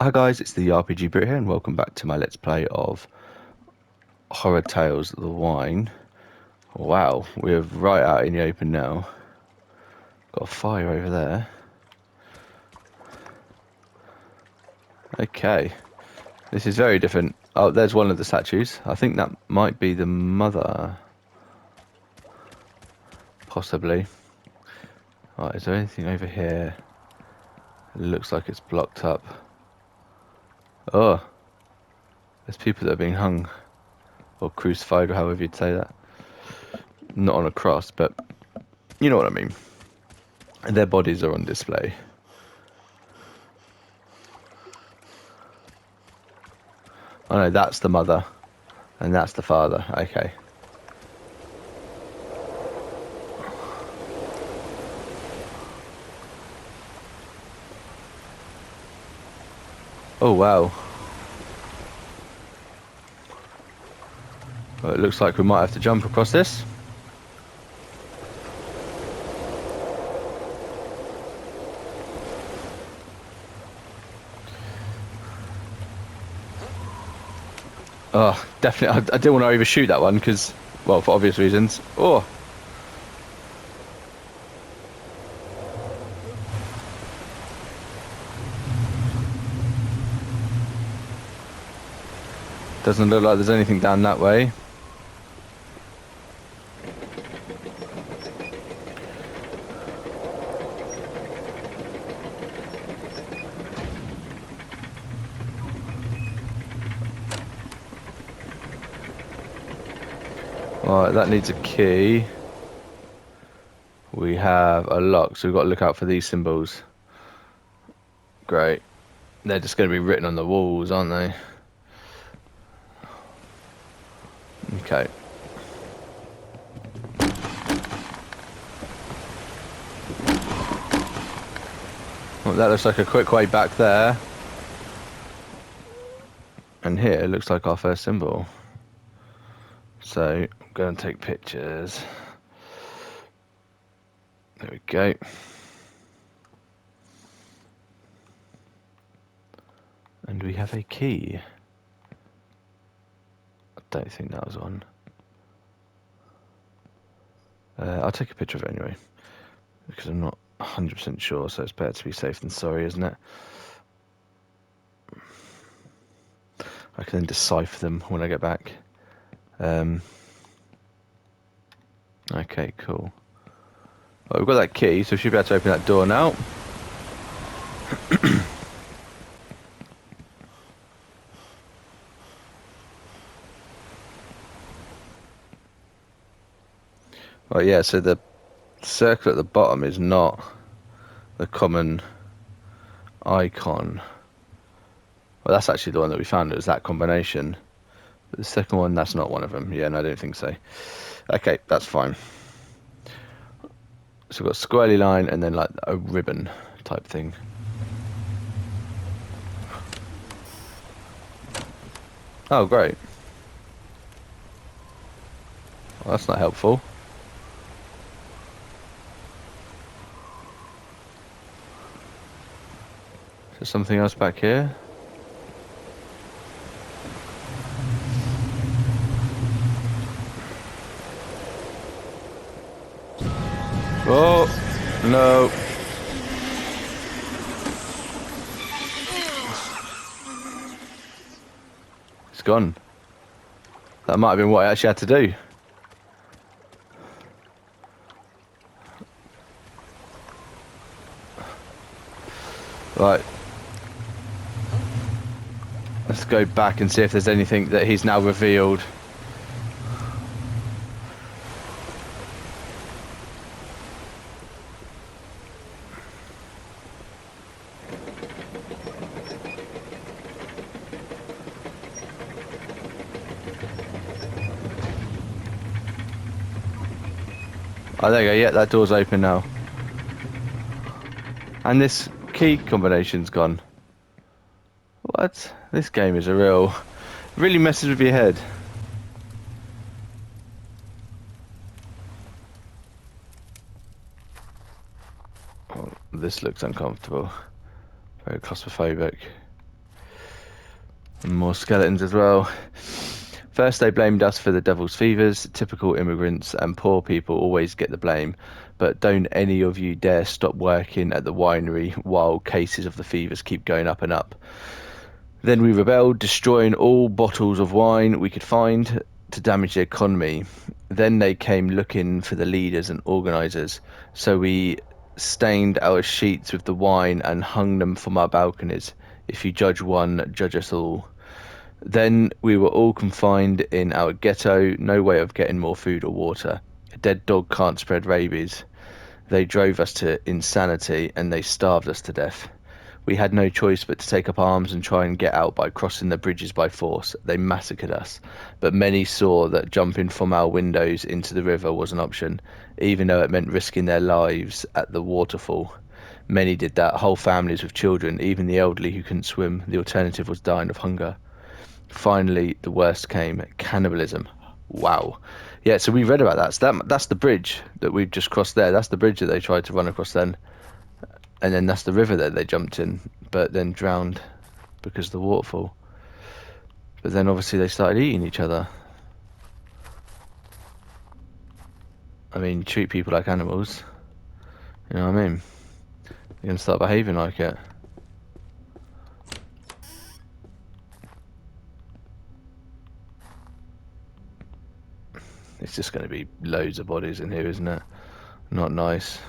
Hi guys, it's the RPG Brit here and welcome back to my Let's Play of Horror Tales of the Wine. Wow, we're right out in the open now. Got a fire over there. Okay, this is very different. Oh, there's one of the statues. I think that might be the mother. Possibly. Right, is there anything over here? It looks like it's blocked up. Oh, there's people that are being hung. Or crucified, or however you'd say that. Not on a cross, but you know what I mean. And their bodies are on display. Oh no, that's the mother. And that's the father. Okay. Oh wow. Well, it looks like we might have to jump across this. Oh, definitely. I didn't want to overshoot that one because, well, for obvious reasons. Oh, doesn't look like there's anything down that way. Right, that needs a key. We have a lock, so we've got to look out for these symbols. Great. They're just going to be written on the walls, aren't they? Okay. Well, that looks like a quick way back there. And here it looks like our first symbol. So, I'm going to take pictures. There we go. And we have a key. I don't think that was on. I'll take a picture of it anyway, because I'm not 100% sure, so it's better to be safe than sorry, isn't it? I can then decipher them when I get back. Okay, cool. Well, we've got that key, so we should be able to open that door now. Right, yeah, so the circle at the bottom is not the common icon. Well, that's actually the one that we found. It was that combination. But the second one, that's not one of them. Yeah, no, I don't think so. Okay, that's fine. So we've got squirrely line and then like a ribbon type thing. Oh, great. Well, that's not helpful. Is there something else back here? Oh, no. It's gone. That might have been what I actually had to do. Right. Let's go back and see if there's anything that he's now revealed. Oh, there you go. Yeah, that door's open now. And this key combination's gone. What? This game is a real... really messes with your head. Oh, this looks uncomfortable. Very claustrophobic. And more skeletons as well. First, they blamed us for the devil's fevers. Typical immigrants and poor people always get the blame. But don't any of you dare stop working at the winery while cases of the fevers keep going up and up. Then we rebelled, destroying all bottles of wine we could find to damage the economy. Then they came looking for the leaders and organisers, so we stained our sheets with the wine and hung them from our balconies. If you judge one, judge us all. Then we were all confined in our ghetto, no way of getting more food or water. A dead dog can't spread rabies. They drove us to insanity and they starved us to death. We had no choice but to take up arms and try and get out by crossing the bridges by force. They massacred us, but many saw that jumping from our windows into the river was an option, even though it meant risking their lives at the waterfall. Many did that, whole families with children, even the elderly who couldn't swim. The alternative was dying of hunger. Finally, the worst came, cannibalism. Wow. Yeah, so we read about that. So that's the bridge that we've just crossed there. That's the bridge that they tried to run across then. And then that's the river that they jumped in, but then drowned because of the waterfall. But then obviously they started eating each other. I mean, treat people like animals. You know what I mean? You're going to start behaving like it. It's just going to be loads of bodies in here, isn't it? Not nice.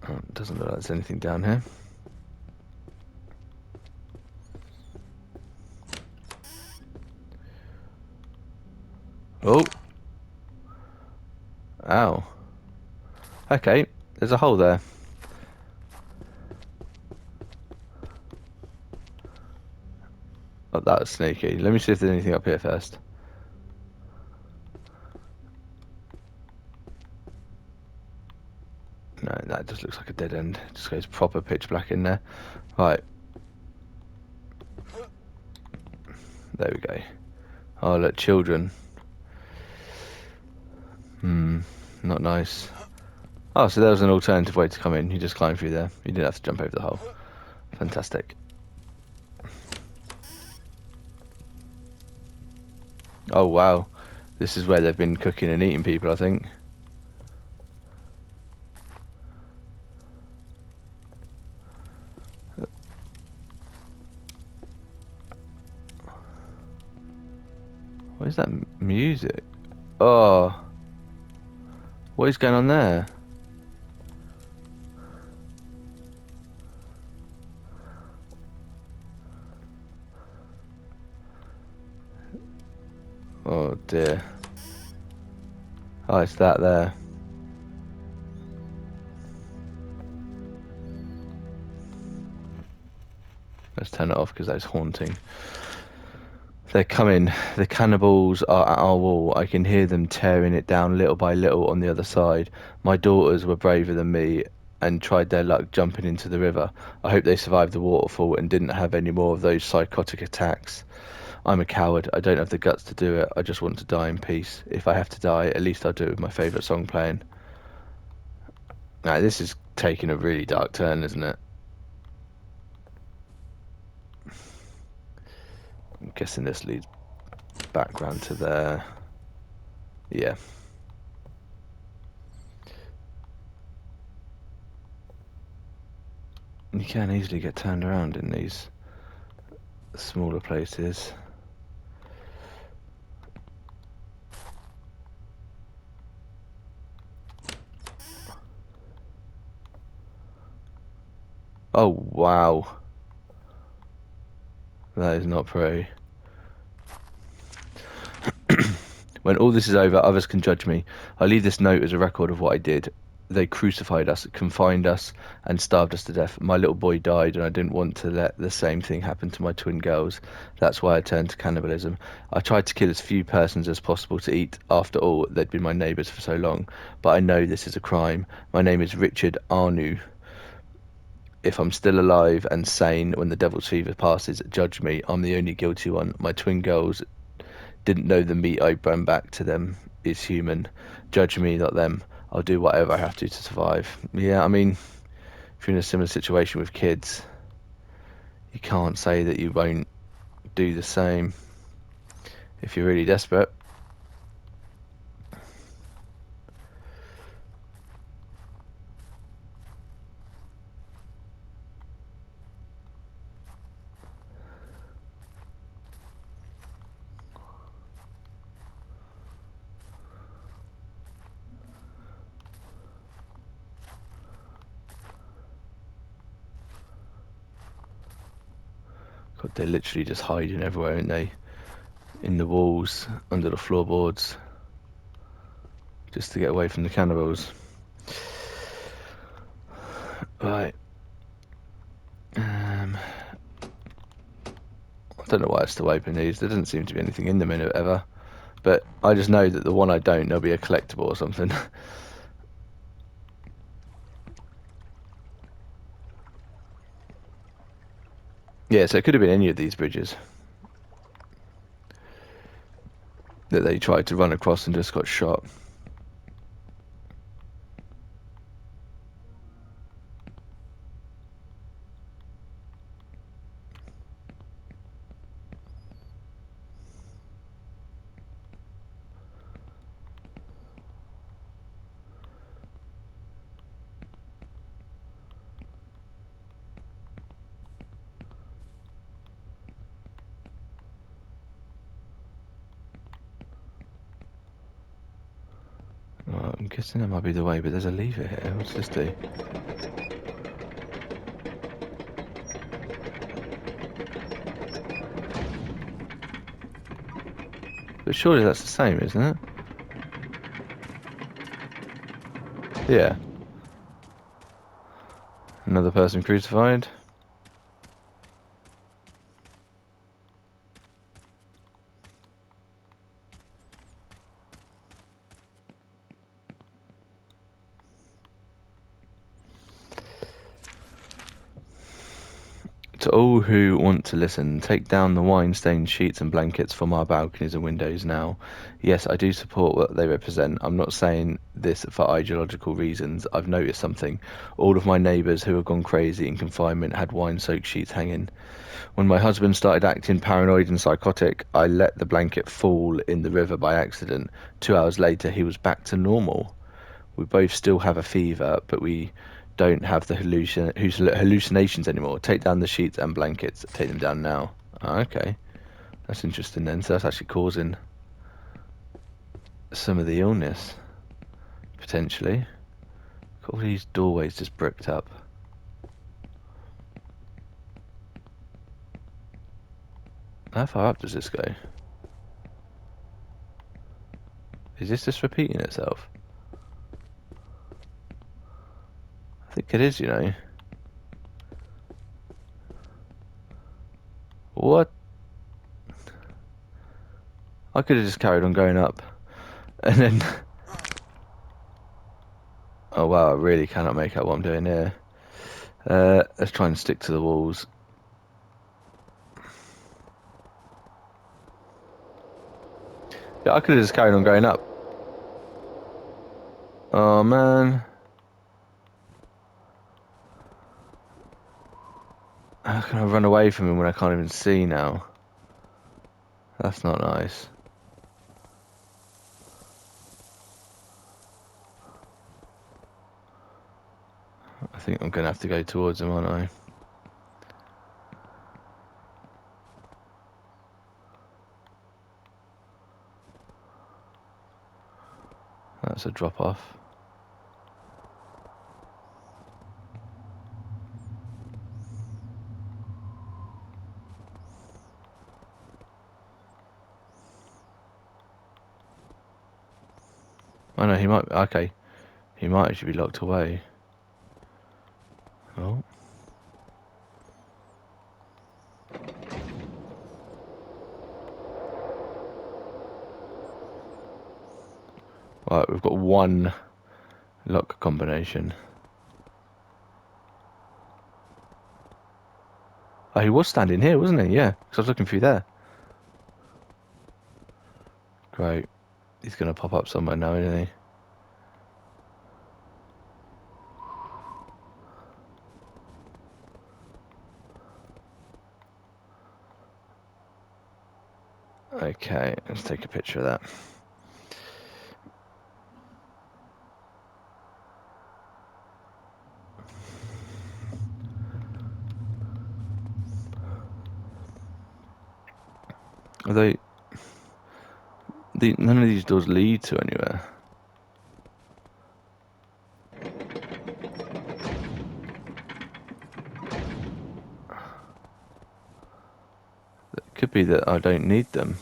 Oh, doesn't look like there's anything down here. Oh. Ow. Okay, there's a hole there. Oh, that was sneaky. Let me see if there's anything up here first. No, that just looks like a dead end. It just goes proper pitch black in there. Right. There we go. Oh, look, children. Not nice. Oh, so there was an alternative way to come in. You just climb through there. You didn't have to jump over the hole. Fantastic. Oh, wow. This is where they've been cooking and eating people, I think. What is that music? Oh. What is going on there? Oh, dear. Oh, it's that there. Let's turn it off because that's haunting. They're coming. The cannibals are at our wall. I can hear them tearing it down little by little on the other side. My daughters were braver than me and tried their luck jumping into the river. I hope they survived the waterfall and didn't have any more of those psychotic attacks. I'm a coward. I don't have the guts to do it. I just want to die in peace. If I have to die, at least I'll do it with my favourite song playing. Now, this is taking a really dark turn, isn't it? I'm guessing this leads background to there. Yeah. You can easily get turned around in these smaller places. Oh, wow. That is not pretty. When all this is over, others can judge me. I leave this note as a record of what I did. They crucified us, confined us, and starved us to death. My little boy died, and I didn't want to let the same thing happen to my twin girls. That's why I turned to cannibalism. I tried to kill as few persons as possible to eat. After all, they'd been my neighbours for so long. But I know this is a crime. My name is Richard Arnoux. If I'm still alive and sane when the devil's fever passes, judge me. I'm the only guilty one. My twin girls didn't know the meat I bring back to them is human. Judge me, not them. I'll do whatever I have to survive. Yeah, I mean, if you're in a similar situation with kids, you can't say that you won't do the same if you're really desperate. God, they're literally just hiding everywhere, aren't they? In the walls, under the floorboards, just to get away from the cannibals. Right. I don't know why I still open these. There doesn't seem to be anything in them in it ever. But I just know that the one I don't, there'll be a collectible or something. Yeah, so it could have been any of these bridges that they tried to run across and just got shot. Well, I'm guessing that might be the way, but there's a lever here. What's this do? But surely that's the same, isn't it? Yeah. Another person crucified. To all who want to listen, take down the wine-stained sheets and blankets from our balconies and windows now. Yes, I do support what they represent. I'm not saying this for ideological reasons. I've noticed something. All of my neighbours who have gone crazy in confinement had wine-soaked sheets hanging. When my husband started acting paranoid and psychotic, I let the blanket fall in the river by accident. 2 hours later, he was back to normal. We both still have a fever, but we don't have the hallucinations anymore. Take down the sheets and blankets. Take them down now. Oh, okay. That's interesting then. So that's actually causing some of the illness, potentially. Got all these doorways just bricked up. How far up does this go? Is this just repeating itself? I think it is, you know. What? I could have just carried on going up. And then... Oh wow, I really cannot make out what I'm doing here. Let's try and stick to the walls. Yeah, I could have just carried on going up. Oh man. How can I run away from him when I can't even see now? That's not nice. I think I'm gonna have to go towards him, aren't I? That's a drop off. Oh no, he might. Okay. He might actually be locked away. Oh. Right, we've got one lock combination. Oh, he was standing here, wasn't he? Yeah, because I was looking through there. Great. He's gonna pop up somewhere now, isn't he? Okay, let's take a picture of that. Although, none of these doors lead to anywhere. It could be that I don't need them.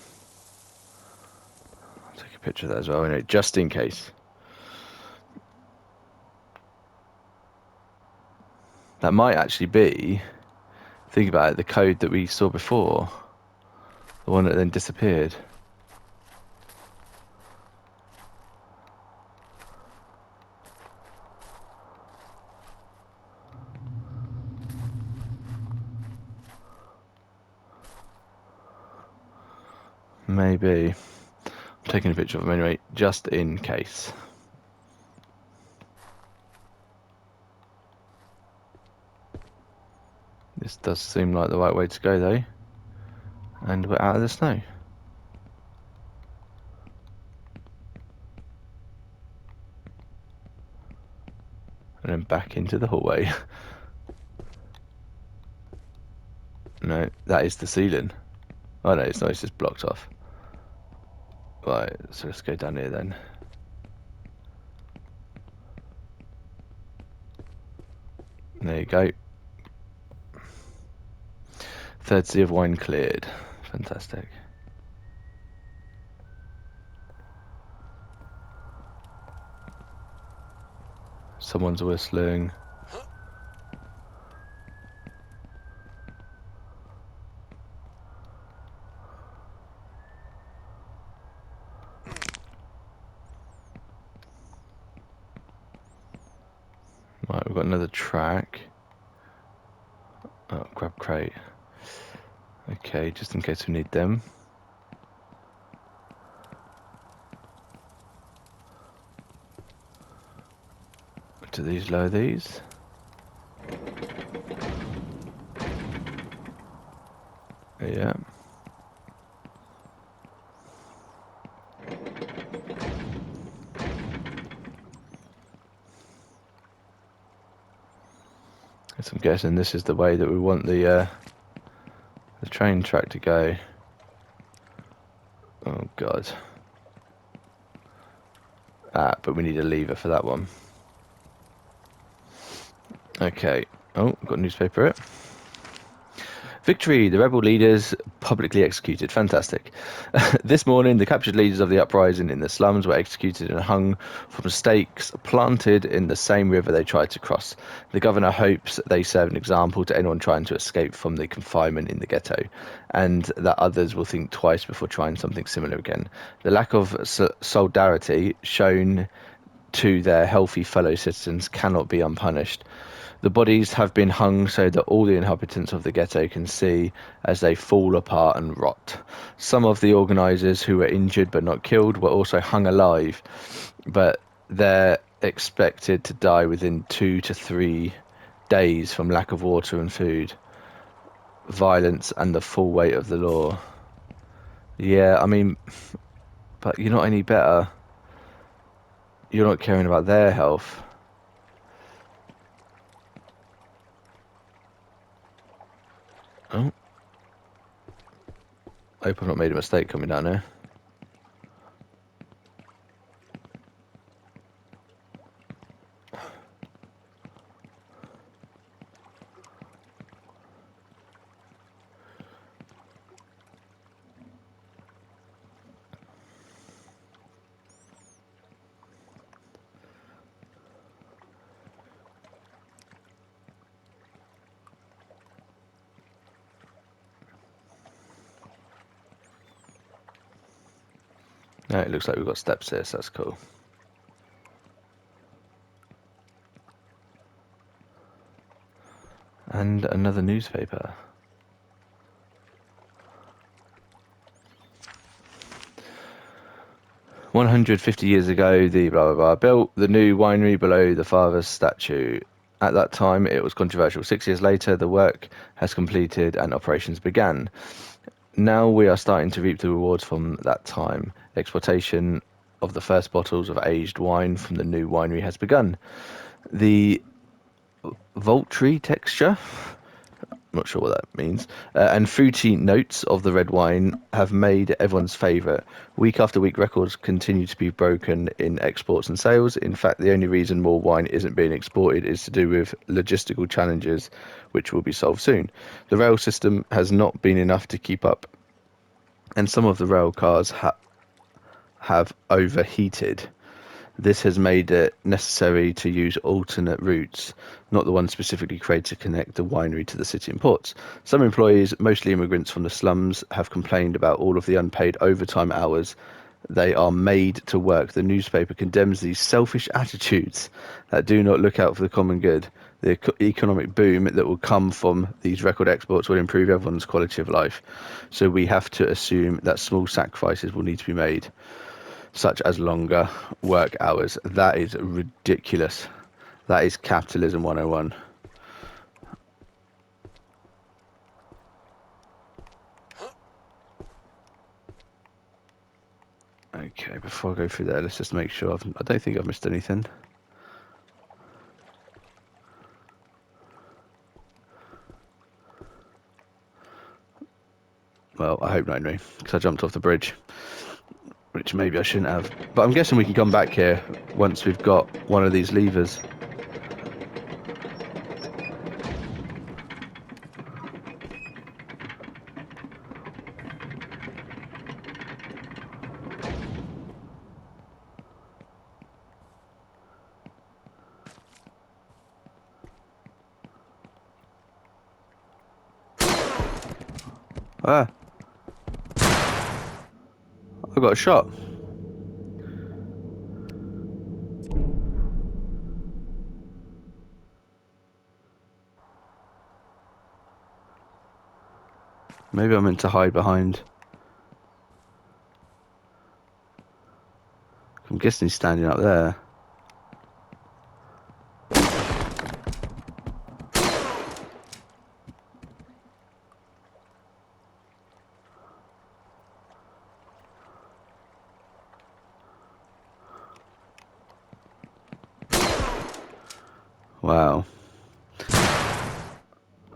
I'll take a picture of that as well, anyway, just in case. That might actually be, think about it, the code that we saw before. The one that then disappeared. Maybe. I'm taking a picture of them anyway, just in case. This does seem like the right way to go though. And we're out of the snow. And then back into the hallway. No, that is the ceiling. Oh no, it's not, it's just blocked off. Right, so let's go down here then. There you go. Third sea of wine cleared. Fantastic. Someone's whistling. Right, we've got another track. Oh, grab crate. Okay, just in case we need them. Do these lower these? Yeah. So I'm guessing this is the way that we want the train track to go. Oh god. Ah, but we need a lever for that one. Okay. Oh, got a newspaper here. Victory! The rebel leaders publicly executed. Fantastic. This morning, the captured leaders of the uprising in the slums were executed and hung from stakes planted in the same river they tried to cross. The governor hopes they serve an example to anyone trying to escape from the confinement in the ghetto, and that others will think twice before trying something similar again. The lack of solidarity shown to their healthy fellow citizens cannot be unpunished. The bodies have been hung so that all the inhabitants of the ghetto can see as they fall apart and rot. Some of the organisers who were injured but not killed were also hung alive, but they're expected to die within 2 to 3 days from lack of water and food, violence and the full weight of the law. Yeah, I mean, but you're not any better. You're not caring about their health. Oh. I hope I've not made a mistake coming down here. No, it looks like we've got steps here, so that's cool. And another newspaper. "150 years ago, the blah blah blah built the new winery below the father's statue. At that time, it was controversial. 6 years later, the work has completed and operations began. now we are starting to reap the rewards from that time. Exploitation of the first bottles of aged wine from the new winery has begun. The Vaultry texture, not sure what that means, and fruity notes of the red wine have made everyone's favourite. Week after week, records continue to be broken in exports and sales. In fact, the only reason more wine isn't being exported is to do with logistical challenges, which will be solved soon. The rail system has not been enough to keep up, and some of the rail cars have overheated. This has made it necessary to use alternate routes, not the ones specifically created to connect the winery to the city and ports. Some employees, mostly immigrants from the slums, have complained about all of the unpaid overtime hours they are made to work. The newspaper condemns these selfish attitudes that do not look out for the common good. The economic boom that will come from these record exports will improve everyone's quality of life. So we have to assume that small sacrifices will need to be made, such as longer work hours. That is ridiculous. That is capitalism 101. Okay, before I go through there, let's just make sure I don't think I've missed anything. Well, I hope not anyway, because I jumped off the bridge, which maybe I shouldn't have. But I'm guessing we can come back here once we've got one of these levers. Ah, I got a shot. Maybe I'm meant to hide behind. I'm guessing he's standing up there. Wow.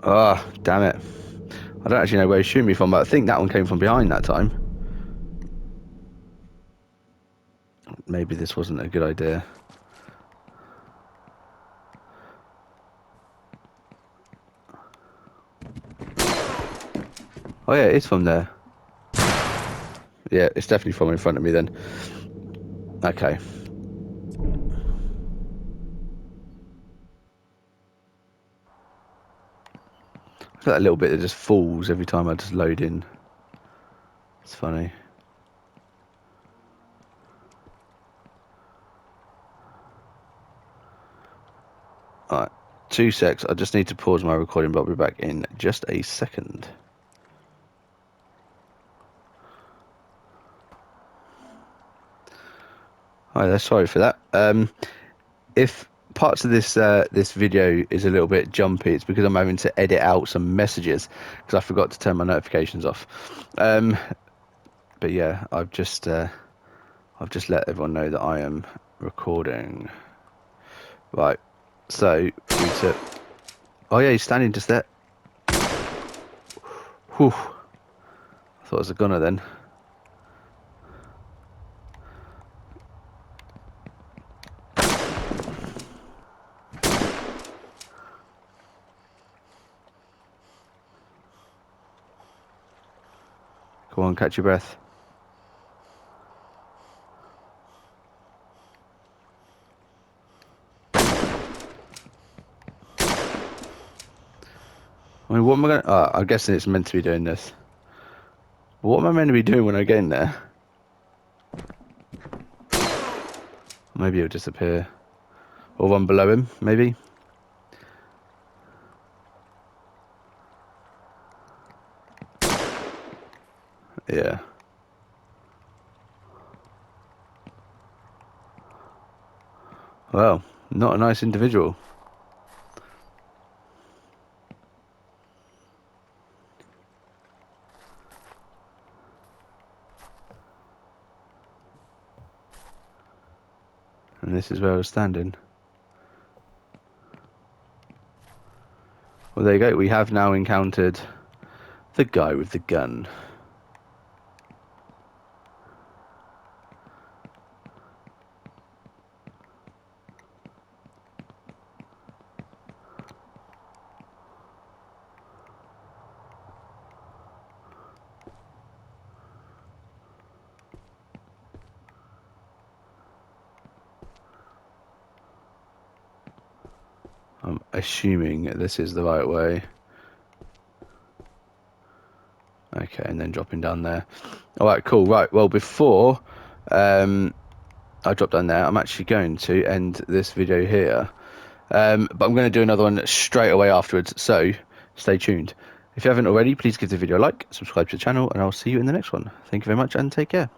Ah, oh, damn it. I don't actually know where he's shooting me from, but I think that one came from behind that time. Maybe this wasn't a good idea. Oh yeah, it's from there. Yeah, it's definitely from in front of me then. Okay. That little bit that just falls every time I just load in. It's funny. Alright, 2 secs. I just need to pause my recording, but I'll be back in just a second. Hi there, sorry for that. If parts of this video is a little bit jumpy, it's because I'm having to edit out some messages because I forgot to turn my notifications off. But yeah, I've just let everyone know that I am recording. Right, so we took. Oh yeah, he's standing just there. Whew. I thought it was a gunner then. Come on, catch your breath. I mean, what am I going to... Oh, I'm guessing it's meant to be doing this. What am I meant to be doing when I get in there? Maybe it'll disappear. Or one below him, maybe? Yeah. Well, not a nice individual. And this is where I was standing. Well, there you go. We have now encountered the guy with the gun. I'm assuming this is the right way. Okay, and then dropping down there. Alright, cool. Right, well, before I drop down there, I'm actually going to end this video here. But I'm going to do another one straight away afterwards, so stay tuned. If you haven't already, please give the video a like, subscribe to the channel, and I'll see you in the next one. Thank you very much, and take care.